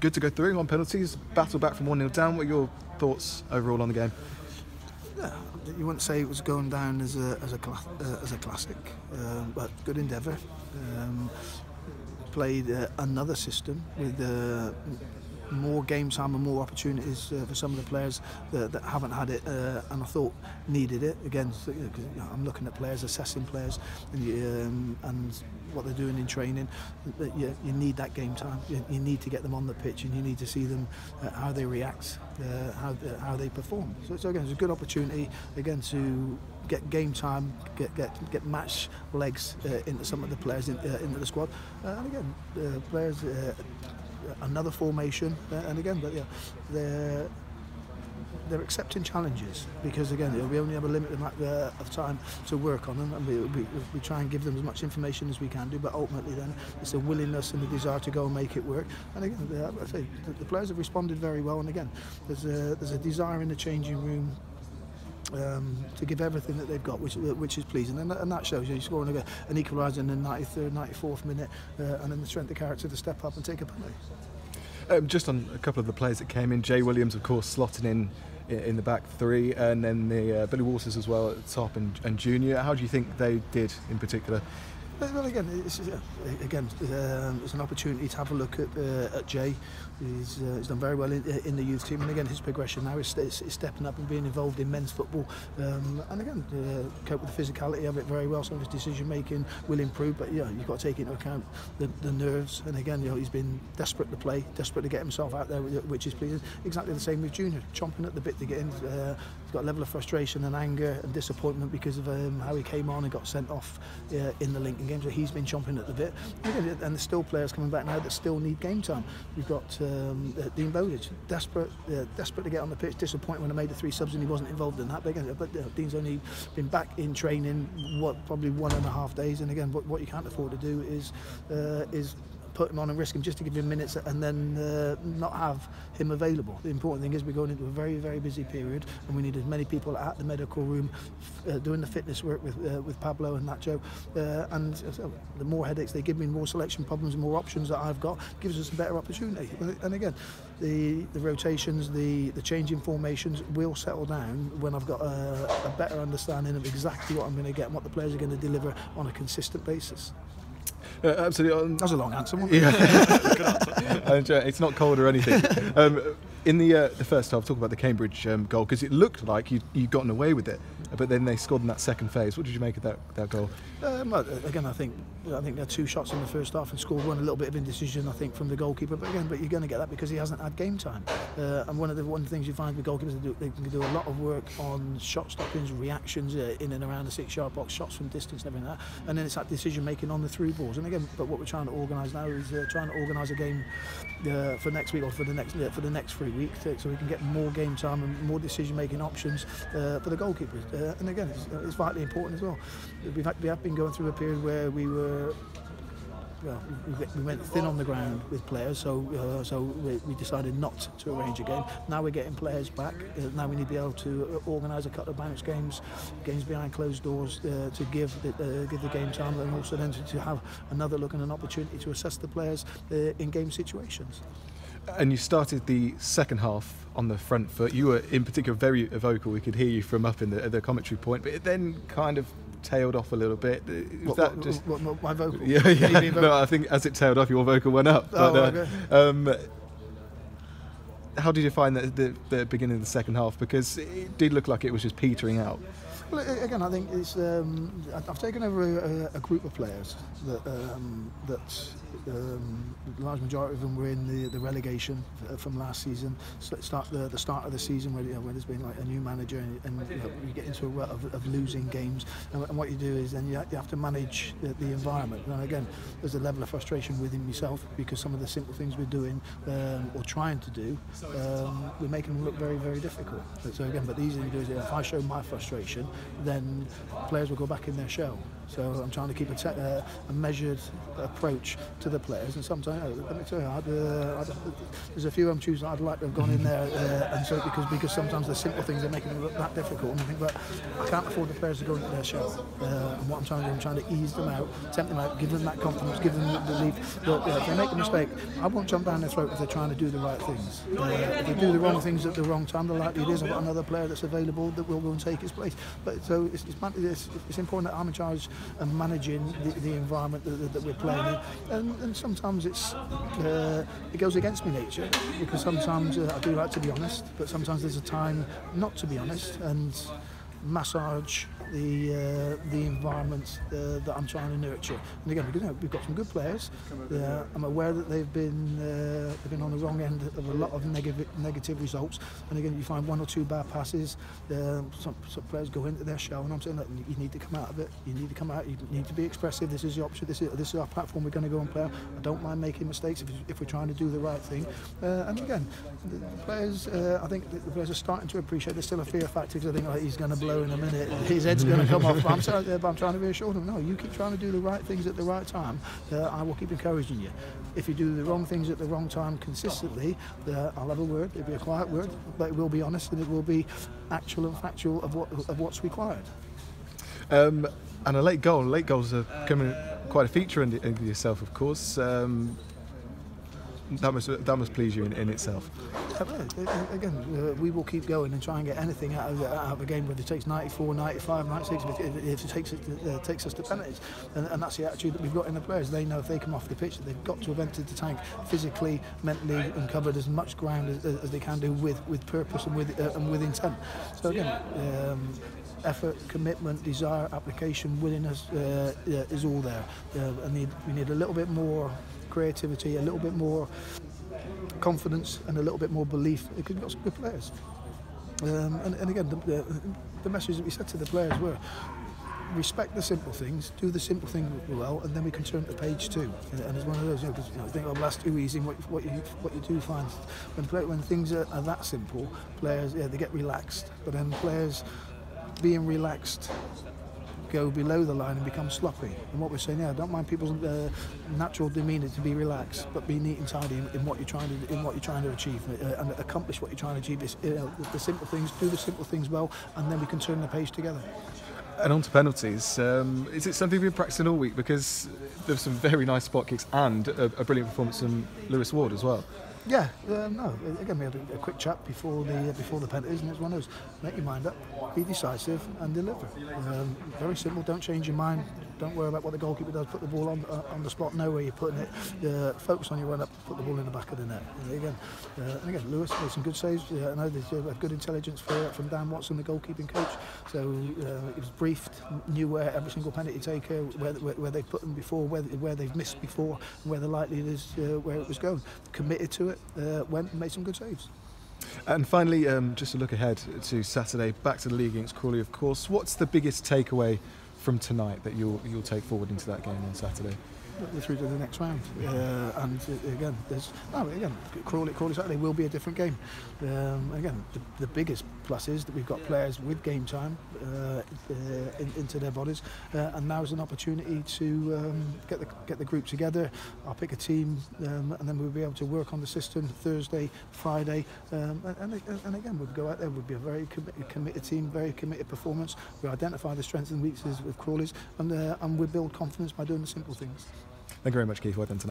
good to go through on penalties, battle back from 1-0 down. What are your thoughts overall on the game? Yeah, you wouldn't say it was going down as a classic, but good endeavour. Played another system with more game time and more opportunities for some of the players that haven't had it, and I thought needed it. Again, I'm looking at players, assessing players, and what they're doing in training. You need that game time. You need to get them on the pitch, and you need to see them how they react, how they perform. So again, it's a good opportunity again to get game time, get match legs into some of the players into the squad, and again, players. Another formation, and again, but yeah, they're accepting challenges, because again, we only have a limited amount of time to work on them, and we try and give them as much information as we can do, but ultimately then it's a willingness and the desire to go and make it work. And again, I say the players have responded very well, and again, there's a desire in the changing room to give everything that they've got, which is pleasing, and that shows you. You're scoring an equaliser in the 93rd, 94th minute, and then the strength of character to step up and take a penalty. Just on a couple of the players that came in, Jay Williams, of course, slotting in the back three, and then the Billy Waters as well at the top, and Junior. How do you think they did in particular? Well, again, it's an opportunity to have a look at Jay. He's done very well in the youth team, and again, his progression now is stepping up and being involved in men's football. And again, cope with the physicality of it very well. Some of his decision making will improve, but yeah, you've got to take into account the nerves. And again, he's been desperate to play, desperate to get himself out there, which is pleasing. Exactly the same with Junior, chomping at the bit to get in. He's got a level of frustration and anger and disappointment because of how he came on and got sent off in the Lincoln game. So he's been chomping at the bit, and there's still players coming back now that still need game time. We've got Dean Bowditch, desperate to get on the pitch. Disappointed when I made the 3 subs and he wasn't involved in that. But again, Dean's only been back in training probably 1.5 days, and again, what you can't afford to do is put him on and risk him just to give him minutes and then not have him available. The important thing is we're going into a very, very busy period, and we need as many people at the medical room doing the fitness work with Pablo and Nacho, and so the more headaches they give me, more selection problems and more options that I've got, gives us a better opportunity. And again, the rotations, the changing formations will settle down when I've got a better understanding of exactly what I'm going to get and what the players are going to deliver on a consistent basis. Absolutely. That was a long answer, wasn't it? Yeah. It's not cold or anything. In the first half, talk about the Cambridge goal, because it looked like you'd gotten away with it, but then they scored in that second phase. What did you make of that goal? Well, again, I think they had 2 shots in the first half and scored one. A little bit of indecision, I think, from the goalkeeper. But you're going to get that because he hasn't had game time. And one of the things you find with goalkeepers, they can do a lot of work on shot stoppings, reactions in and around the 6-yard box, shots from distance, and everything like that. And then it's that decision making on the through balls. And again, but what we're trying to organise now is trying to organise a game for next week or for the next 3 weeks, so we can get more game time and more decision making options for the goalkeepers. And again, it's vitally important as well. We have been going through a period where we went thin on the ground with players, so we decided not to arrange a game. Now we're getting players back. Now we need to be able to organise a couple of bounce games behind closed doors to give the game time, and also then to have another look and an opportunity to assess the players in game situations. And you started the second half on the front foot. You were in particular very vocal. We could hear you from up in the commentary point, but it then kind of tailed off a little bit. What my vocal? Yeah. No, I think as it tailed off, your vocal went up. But, okay. How did you find the beginning of the second half? Because it did look like it was just petering out. Well, again, I think it's I've taken over a group of players that the large majority of them were in the relegation from last season. So the start of the season where there's been like a new manager and you get into a rut of losing games, and what you do is then you have to manage the environment. And again, there's a level of frustration within myself because some of the simple things we're doing or trying to do, we're making them look very, very difficult. So again, but the easy thing to do is if I show my frustration, then players will go back in their shell. So I'm trying to keep a measured approach to the players, and sometimes let me tell you, there's a few Tuesdays I'd like to have gone in there, and so because sometimes the simple things are making it look that difficult, and I think, but I can't afford the players to go into their shell. And what I'm trying to do, I'm trying to ease them out, tempt them out, give them that confidence, give them the belief that if they make a mistake, I won't jump down their throat if they're trying to do the right things. If they do the wrong things at the wrong time, the likely it is I've got another player that's available that will go and take his place. But so it's important that I'm in charge of managing the environment that we're playing in, and sometimes it goes against me nature, because sometimes I do like to be honest, but sometimes there's a time not to be honest and massage the environment that I'm trying to nurture. And again, because we've got some good players. I'm aware that they've been on the wrong end of a lot of negative results. And again, you find one or two bad passes. Some players go into their shell, and I'm saying that you need to come out of it. You need to come out. You need to be expressive. This is the option. This is our platform. We're going to go and play. I don't mind making mistakes if we're trying to do the right thing. And again, the players. I think the players are starting to appreciate. There's still a fear factor, because I think he's going to blow in a minute. His head's going to come off. But I'm trying to reassure them. No, you keep trying to do the right things at the right time. I will keep encouraging you. If you do the wrong things at the wrong time consistently, I'll have a word. It'll be a quiet word, but it will be honest, and it will be actual and factual of what's required. And a late goal. Late goals are becoming quite a feature in yourself, of course. That must please you in itself. Again, we will keep going and try and get anything out of a game, whether it takes 94, 95, 96, if it takes us to penalties. And that's the attitude that we've got in the players. They know if they come off the pitch that they've got to have entered the tank physically, mentally, and covered as much ground as they can do with purpose and with intent. So again, effort, commitment, desire, application, willingness is all there. And we need a little bit more creativity, a little bit more confidence, and a little bit more belief, because we've got some good players. And again, the message that we said to the players were, respect the simple things, do the simple thing well, and then we can turn to page two. And it's one of those, because I think of last too easy. What you do find when things are that simple, players they get relaxed, but then players being relaxed go below the line and become sloppy. And what we're saying, I don't mind people's natural demeanour to be relaxed, but be neat and tidy in what you're trying to achieve, and accomplish what you're trying to achieve. Is the simple things, do the simple things well, and then we can turn the page together. And on to penalties. Is it something we've been practicing all week? Because there's some very nice spot kicks and a brilliant performance from Lewis Ward as well. Yeah, no. Again, we had a quick chat before the penalties, and it's one of those: make your mind up, be decisive, and deliver. Very simple. Don't change your mind. Don't worry about what the goalkeeper does. Put the ball on the spot. Know where you're putting it. Focus on your run up. Put the ball in the back of the net. And again, Lewis made some good saves. I know they had good intelligence from Dan Watson, the goalkeeping coach. So he was briefed, knew where every single penalty taker, where they put them before, where they've missed before, and where the likelihood is where it was going. Committed to it. Went and made some good saves. And finally, just to look ahead to Saturday, back to the league against Curle, of course. What's the biggest takeaway from tonight that you'll take forward into that game on Saturday? They're through to the next round, and again, Curle Saturday will be a different game. Again, the biggest plus is that we've got players with game time into their bodies, and now is an opportunity to get the group together. I'll pick a team, and then we'll be able to work on the system Thursday, Friday, and again we'll go out there. We'll be a very committed team, very committed performance. We identify the strengths and weaknesses of Crawley's, and we build confidence by doing the simple things. Thank you very much, Keith. Well done tonight.